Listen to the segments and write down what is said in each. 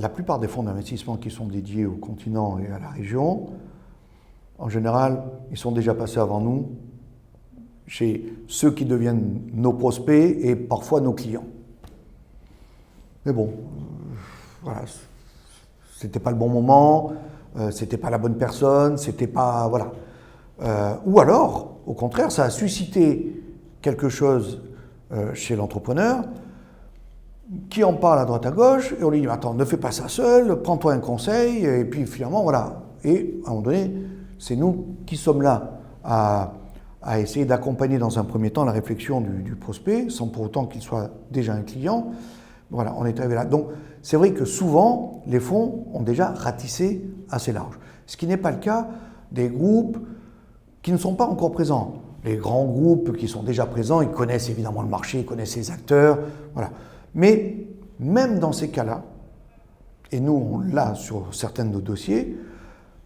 la plupart des fonds d'investissement qui sont dédiés au continent et à la région, en général, ils sont déjà passés avant nous chez ceux qui deviennent nos prospects et parfois nos clients. Mais bon, voilà, c'était pas le bon moment, c'était pas la bonne personne, c'était pas... Voilà. Ou alors, au contraire, ça a suscité quelque chose chez l'entrepreneur qui en parle à droite à gauche, et on lui dit « Attends, ne fais pas ça seul, prends-toi un conseil », et puis finalement, voilà. Et à un moment donné, c'est nous qui sommes là à essayer d'accompagner dans un premier temps la réflexion du prospect, sans pour autant qu'il soit déjà un client. Voilà, on est arrivé là. Donc, c'est vrai que souvent, les fonds ont déjà ratissé assez large. Ce qui n'est pas le cas des groupes qui ne sont pas encore présents. Les grands groupes qui sont déjà présents, ils connaissent évidemment le marché, ils connaissent les acteurs, voilà. Mais même dans ces cas-là, et nous on l'a sur certains de nos dossiers,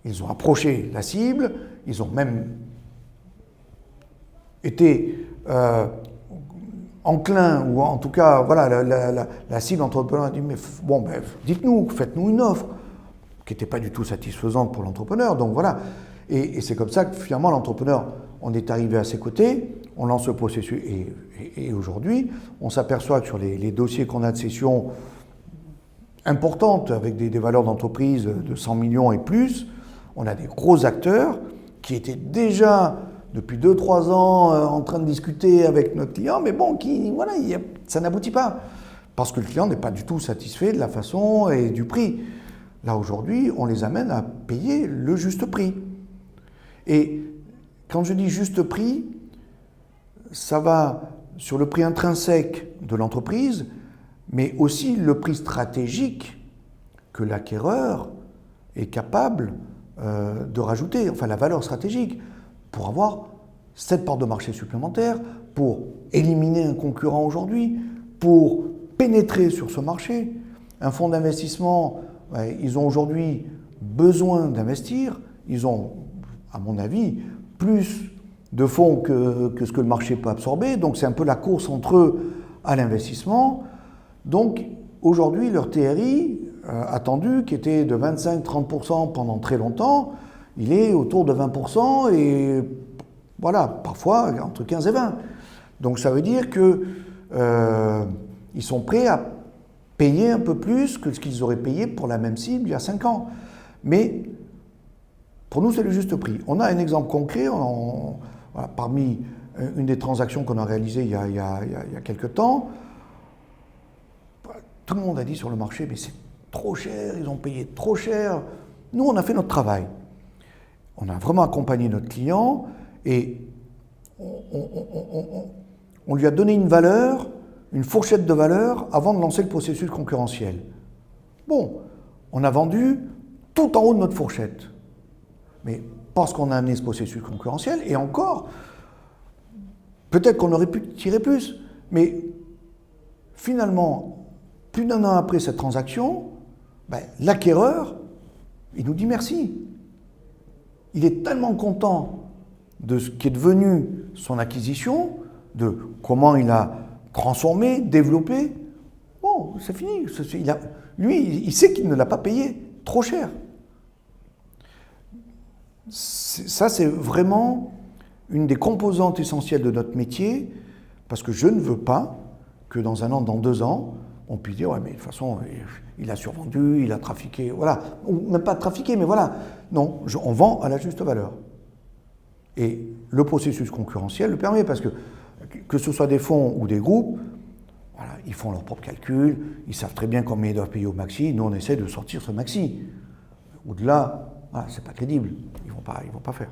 ils ont approché la cible, ils ont même été enclins, ou en tout cas, voilà, la cible entrepreneur a dit, mais bon, ben, dites-nous, faites-nous une offre, qui n'était pas du tout satisfaisante pour l'entrepreneur, donc voilà. Et c'est comme ça que finalement l'entrepreneur, on est arrivé à ses côtés, on lance le processus, et aujourd'hui, on s'aperçoit que sur les dossiers qu'on a de cession importantes, avec des valeurs d'entreprise de 100 millions et plus, on a des gros acteurs qui étaient déjà depuis 2-3 ans en train de discuter avec notre client, mais bon, voilà, ça n'aboutit pas, parce que le client n'est pas du tout satisfait de la façon et du prix. Là, aujourd'hui, on les amène à payer le juste prix. Et quand je dis juste prix, ça va sur le prix intrinsèque de l'entreprise, mais aussi le prix stratégique que l'acquéreur est capable de rajouter, enfin la valeur stratégique, pour avoir cette part de marché supplémentaire, pour éliminer un concurrent aujourd'hui, pour pénétrer sur ce marché. Un fonds d'investissement, ils ont aujourd'hui besoin d'investir, ils ont, à mon avis, plus de fonds que ce que le marché peut absorber, donc c'est un peu la course entre eux à l'investissement. Donc aujourd'hui, leur TRI attendu, qui était de 25-30% pendant très longtemps, il est autour de 20% et voilà, parfois entre 15 et 20. Donc ça veut dire qu'ils sont prêts à payer un peu plus que ce qu'ils auraient payé pour la même cible il y a 5 ans. Mais pour nous, c'est le juste prix. On a un exemple concret, voilà, parmi une des transactions qu'on a réalisées il y a quelques temps. Tout le monde a dit sur le marché, mais c'est trop cher, ils ont payé trop cher. Nous, on a fait notre travail. On a vraiment accompagné notre client et on lui a donné une valeur, une fourchette de valeur avant de lancer le processus concurrentiel. Bon, on a vendu tout en haut de notre fourchette. Mais parce qu'on a amené ce processus concurrentiel, et encore, peut-être qu'on aurait pu tirer plus, mais finalement, plus d'1 an après cette transaction, l'acquéreur, il nous dit merci. Il est tellement content de ce qui est devenu son acquisition, de comment il a transformé, développé. Bon, c'est fini. Lui, il sait qu'il ne l'a pas payé trop cher. Ça, c'est vraiment une des composantes essentielles de notre métier, parce que je ne veux pas que dans 1 an, dans 2 ans, on puisse dire, ouais, mais de toute façon, il a survendu, il a trafiqué, voilà. Ou même pas trafiqué, mais voilà. Non, on vend à la juste valeur. Et le processus concurrentiel le permet, parce que ce soit des fonds ou des groupes, voilà, ils font leurs propres calculs, ils savent très bien combien ils doivent payer au maxi, nous on essaie de sortir ce maxi. Au-delà, voilà, c'est pas crédible, ils vont pas faire.